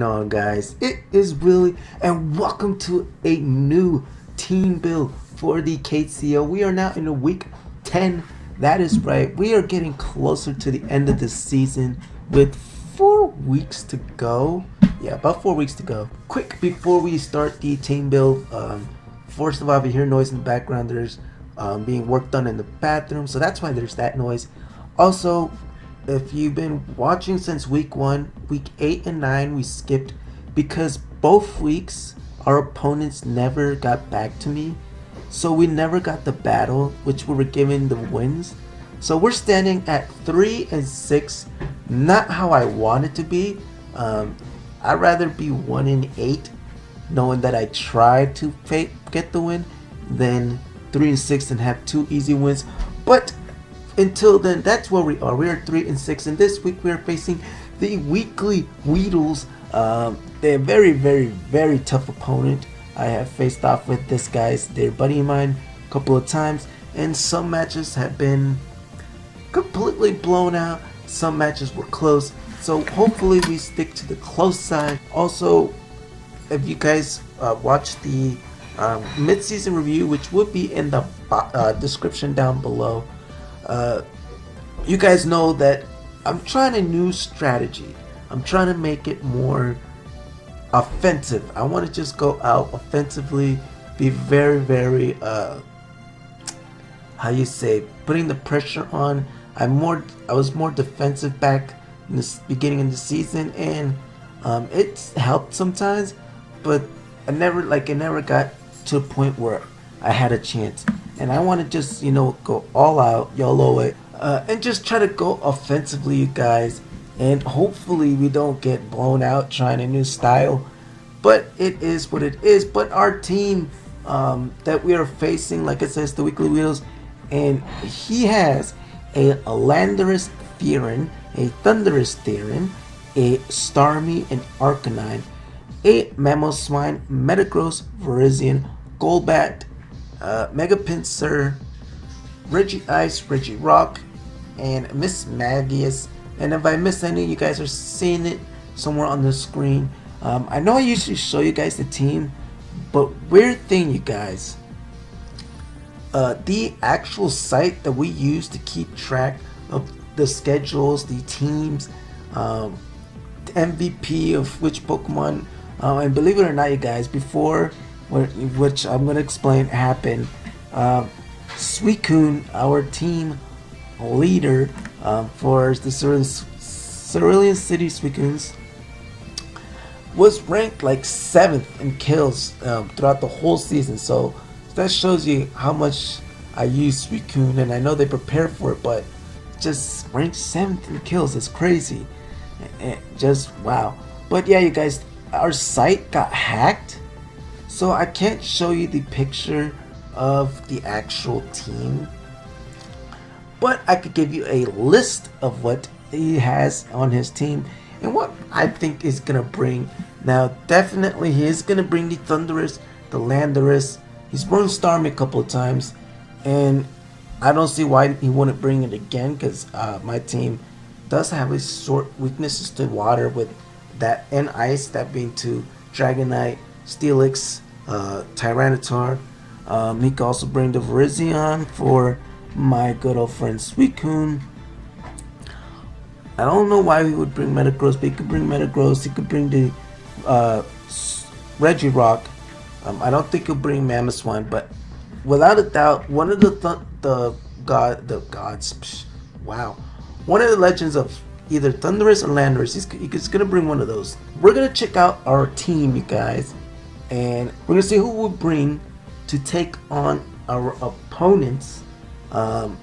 on, guys? It is Wheelie, and welcome to a new team build for the KCO. We are now in the week 10. That is right. We are getting closer to the end of the season with 4 weeks to go. Yeah, about 4 weeks to go. Quick before we start the team build. First of all, if you hear noise in the background, there's being worked on in the bathroom, so that's why there's that noise. Also, if you've been watching since week 1, week 8 and 9 we skipped because both weeks our opponents never got back to me, so we never got the battle which we were given the wins. So we're standing at 3 and 6, not how I want it to be. I'd rather be 1 and 8 knowing that I tried to get the win than 3 and 6 and have 2 easy wins. But until then, that's where we are. We are 3 and 6, and this week we are facing the Weekly Weedles. They're a very tough opponent. I have faced off with this guys, their buddy of mine, a couple of times, and some matches have been completely blown out. Some matches were close, so hopefully we stick to the close side. Also, if you guys watch the mid-season review, which would be in the description down below, you guys know that I'm trying a new strategy. I'm trying to make it more offensive. I want to just go out offensively, be very how you say, putting the pressure on. I was more defensive back in the beginning of the season, and it's helped sometimes, but it never got to a point where I had a chance. And I want to just, go all out, YOLO it, and just try to go offensively, you guys. And hopefully we don't get blown out trying a new style. But it is what it is. But our team that we are facing, like it says, the Weekly Weedles, and he has a Landorus Theron, a Thunderous Theron, a Starmie, an Arcanine, a Mamoswine, Metagross, Virizion, Golbat, Mega Pinsir, Regice, Regirock, and Miss Magius. And if I miss any, you guys are seeing it somewhere on the screen. I know I usually show you guys the team, but weird thing, you guys, the actual site that we use to keep track of the schedules, the teams, the MVP of which Pokemon, and believe it or not, you guys, before, which I'm going to explain, happened, Suicune, our team leader for the Cerulean City Suicunes, was ranked like 7th in kills throughout the whole season. So that shows you how much I use Suicune, and I know they prepare for it, but just ranked 7th in kills is crazy. Just wow. But yeah, you guys, our site got hacked, so I can't show you the picture of the actual team, but I could give you a list of what he has on his team and what I think is gonna bring. Now, definitely he is gonna bring the Thunderous, the Landorus. He's brought Starmie a couple of times, and I don't see why he wouldn't bring it again, because my team does have a sort weaknesses to water with that and ice, that being to Dragonite, Steelix, Tyranitar. He could also bring the Virizion for my good old friend Suicune. I don't know why he would bring Metagross, but he could bring Metagross. He could bring the Regirock. I don't think he'll bring Mamoswine, but without a doubt, one of the gods. Wow, one of the legends of either Thunderous or Landorus. He's gonna bring one of those. We're gonna check out our team, you guys, and we're gonna see who we'll bring to take on our opponent's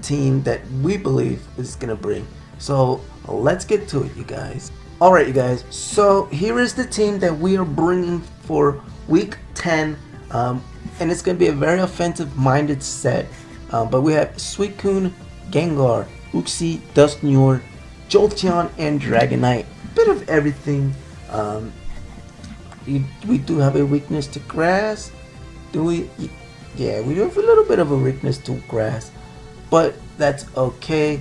team that we believe is gonna bring. So let's get to it, you guys. Alright, you guys, so here is the team that we are bringing for week 10, and it's gonna be a very offensive minded set, but we have Suicune, Gengar, Uxie, Dusknoir, Jolteon, and Dragonite. Bit of everything. We do have a weakness to grass. Do we? Yeah, we do have a little bit of a weakness to grass, but that's okay.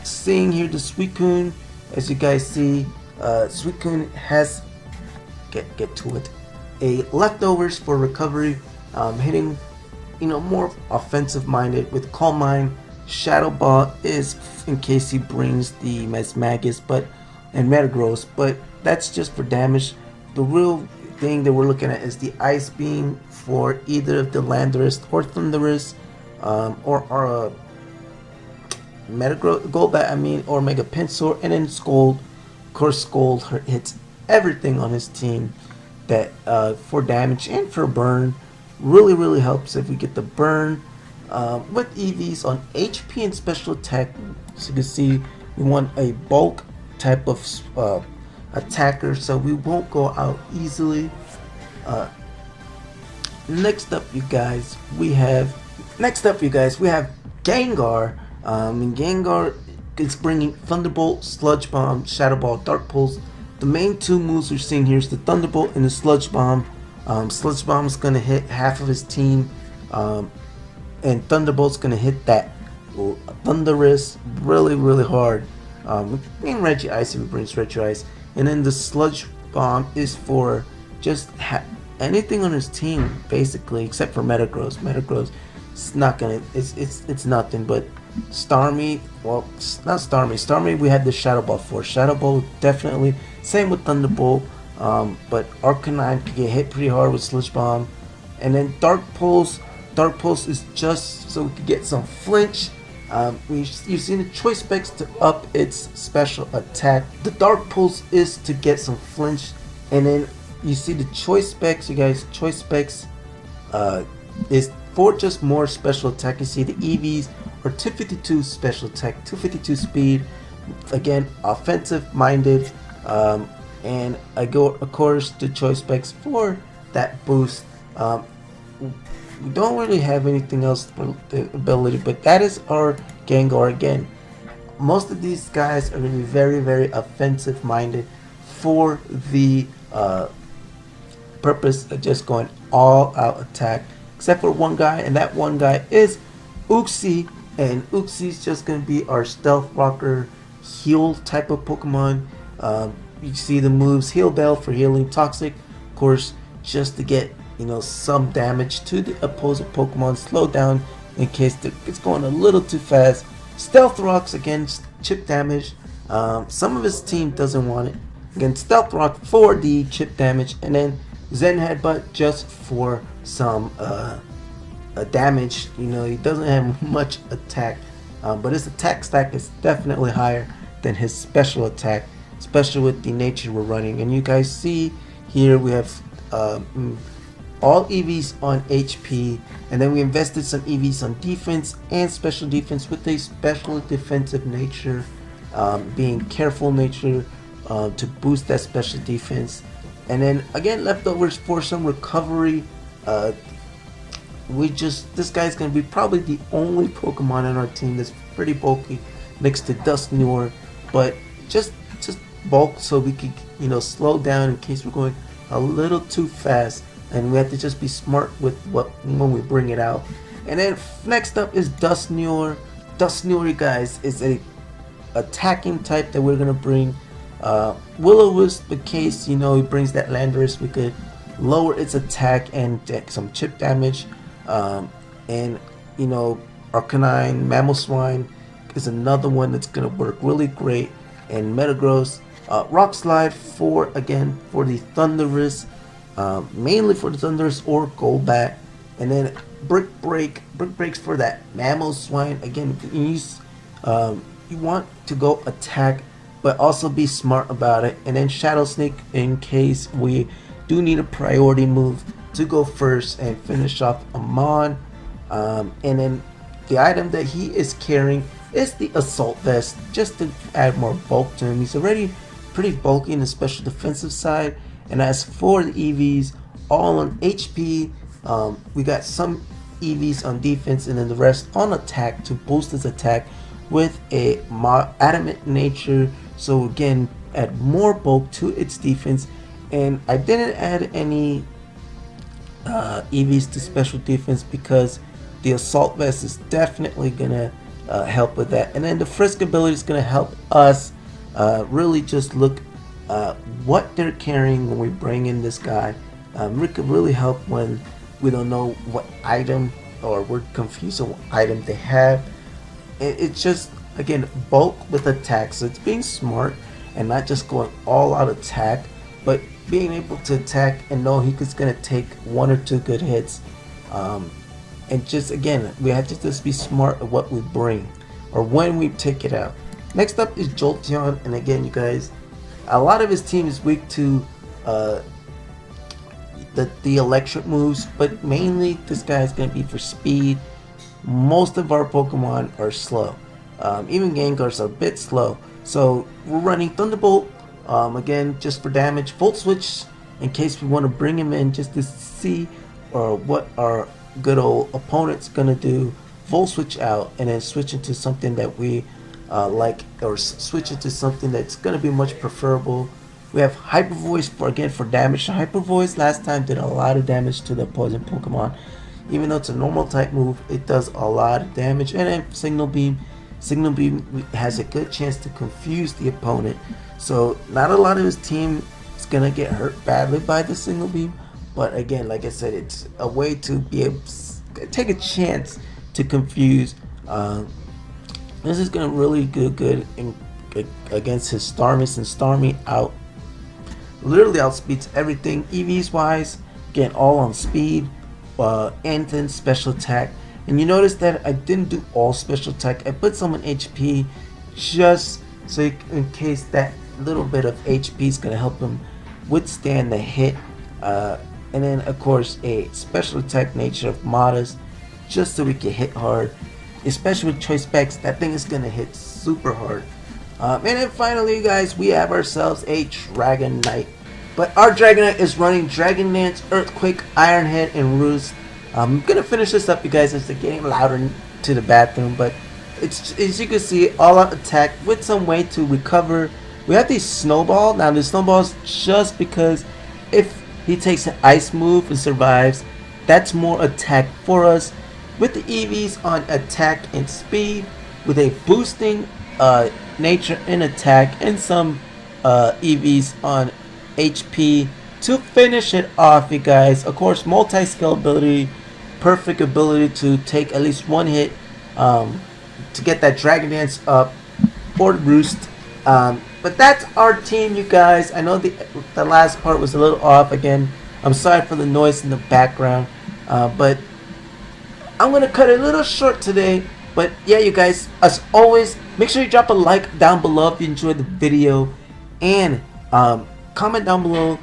Seeing here the Suicune, as you guys see, Suicune has get to it. A leftovers for recovery, hitting, more offensive minded with Calm Mind. Shadow Ball is in case he brings the Mesmagus, and Metagross, but that's just for damage. The real thing that we're looking at is the Ice Beam for either of the Landorus or Thundurus, or Metagross, Golbat, or Mega Pinsir, and then Scold. Of course, Scold hits everything on his team that for damage and for burn. Really helps if we get the burn. With EVs on HP and special attack, so you can see we want a bulk type of attacker, so we won't go out easily. Next up, you guys, we have Gengar. And Gengar is bringing Thunderbolt, Sludge Bomb, Shadow Ball, Dark Pulse. The main two moves we're seeing here is the Thunderbolt and the Sludge Bomb. Sludge Bomb is going to hit half of his team, and Thunderbolt's going to hit that Thundurus really hard. And Regice, if he brings Regice. And then the Sludge Bomb is for just anything on his team, basically, except for Metagross. Metagross, it's not gonna, it's nothing. But Starmie, well, not Starmie. Starmie, we had the Shadow Ball for. Shadow Ball, definitely. Same with Thunderbolt. But Arcanine can get hit pretty hard with Sludge Bomb. And then Dark Pulse. Dark Pulse is just so we can get some flinch. You've seen the Choice Specs to up its special attack. The Dark Pulse is to get some flinch, and then you see the Choice Specs, you guys. Choice Specs is for just more special attack. You see the EVs are 252 special attack, 252 speed. Again, offensive minded, and I go of course the Choice Specs for that boost. We don't really have anything else for the ability, but that is our Gengar. Again, most of these guys are going to be very offensive minded for the purpose of just going all out attack, except for one guy, and that one guy is Uxie, and Uxie's just going to be our Stealth Rocker heal type of Pokemon. You see the moves: Heal Bell for healing, Toxic, of course, just to get some damage to the opposing Pokemon, slow down in case it's going a little too fast. Stealth Rocks against chip damage. Some of his team doesn't want it. Again, Stealth Rock for the chip damage, and then Zen Headbutt just for some damage. He doesn't have much attack, but his attack stack is definitely higher than his special attack, especially with the nature we're running. And you guys see here we have all EVs on HP, and then we invested some EVs on defense and special defense with a special defensive nature, being careful nature, to boost that special defense. And then again, leftovers for some recovery. This guy's gonna be probably the only Pokemon on our team that's pretty bulky next to Dusknoir, but just bulk so we could slow down in case we're going a little too fast. And we have to just be smart with when we bring it out. And then next up is Dusknoir. Dusknoir, you guys, is a attacking type that we're gonna bring. Will-O-Wisp, in case he brings that Landorus, we could lower its attack and some chip damage. And Arcanine, Mamoswine is another one that's gonna work really great. And Metagross, Rock Slide for the Thundurus. Mainly for the Thundurus or Golbat, and then Brick Breaks for that Mamoswine. Again, you want to go attack, but also be smart about it. And then Shadow Sneak in case we do need a priority move to go first and finish off Amon. And then the item that he is carrying is the Assault Vest, just to add more bulk to him. He's already pretty bulky in the special defensive side. And as for the EVs, all on HP, we got some EVs on defense, and then the rest on attack to boost his attack with a adamant nature. So again, add more bulk to its defense. And I didn't add any EVs to special defense because the Assault Vest is definitely gonna help with that. And then the Frisk ability is gonna help us really just look what they're carrying when we bring in this guy. It could really help when we don't know what item, or we're confused on what item they have. It's just, again, bulk with attack, so it's being smart and not just going all out attack, but being able to attack and know he's gonna take 1 or 2 good hits. And just, again, we have to just be smart of what we bring or when we take it out. Next up is Jolteon, and again, you guys, a lot of his team is weak to the electric moves, but mainly this guy is going to be for speed. Most of our Pokemon are slow. Even Gengars are a bit slow. So we're running Thunderbolt, again, just for damage. Volt Switch in case we want to bring him in just to see what our good old opponent's going to do. Volt Switch out and then switch into something that we like, or switch into something that's going to be much preferable. We have Hyper Voice for damage. Hyper Voice last time did a lot of damage to the opposing Pokemon. Even though it's a normal type move, it does a lot of damage. And then Signal Beam. Signal Beam has a good chance to confuse the opponent. So not a lot of his team is going to get hurt badly by the Signal Beam. But again, like I said, it's a way to be able to take a chance to confuse. This is going to really do good against his Starmie, and Starmie literally outspeeds everything EVs wise. Again, all on speed, and then special attack. And you notice that I didn't do all special attack. I put some on HP just so in case that little bit of HP is going to help him withstand the hit. And then of course a special attack nature of Modest, just so we can hit hard. Especially with Choice Specs, that thing is going to hit super hard. And then finally, guys, we have ourselves a Dragonite. But our Dragonite is running Dragon Dance, Earthquake, Iron Head, and Roost. I'm going to finish this up, you guys, as they're getting louder to the bathroom. But it's, as you can see, all out attack with some way to recover. We have the Snowball. Now, the Snowball is just because if he takes an Ice move and survives, that's more attack for us. With the EVs on attack and speed, with a boosting nature and attack, and some EVs on HP to finish it off, you guys. Of course, multi-skill ability, perfect ability to take at least 1 hit to get that Dragon Dance up or Roost. But that's our team, you guys. I know the last part was a little off. Again, I'm sorry for the noise in the background, but I'm going to cut it a little short today. But yeah, you guys, as always, make sure you drop a like down below if you enjoyed the video, and comment down below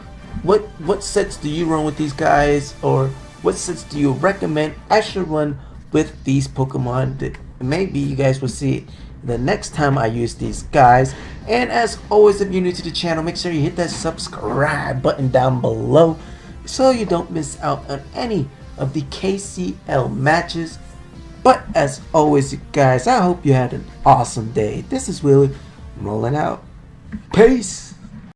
what sets do you run with these guys, or what sets do you recommend I should run with these Pokemon that maybe you guys will see the next time I use these guys. And as always, if you're new to the channel, make sure you hit that subscribe button down below so you don't miss out on any of the KCL matches. But as always, you guys, I hope you had an awesome day. This is Wheelie, rolling out. Peace.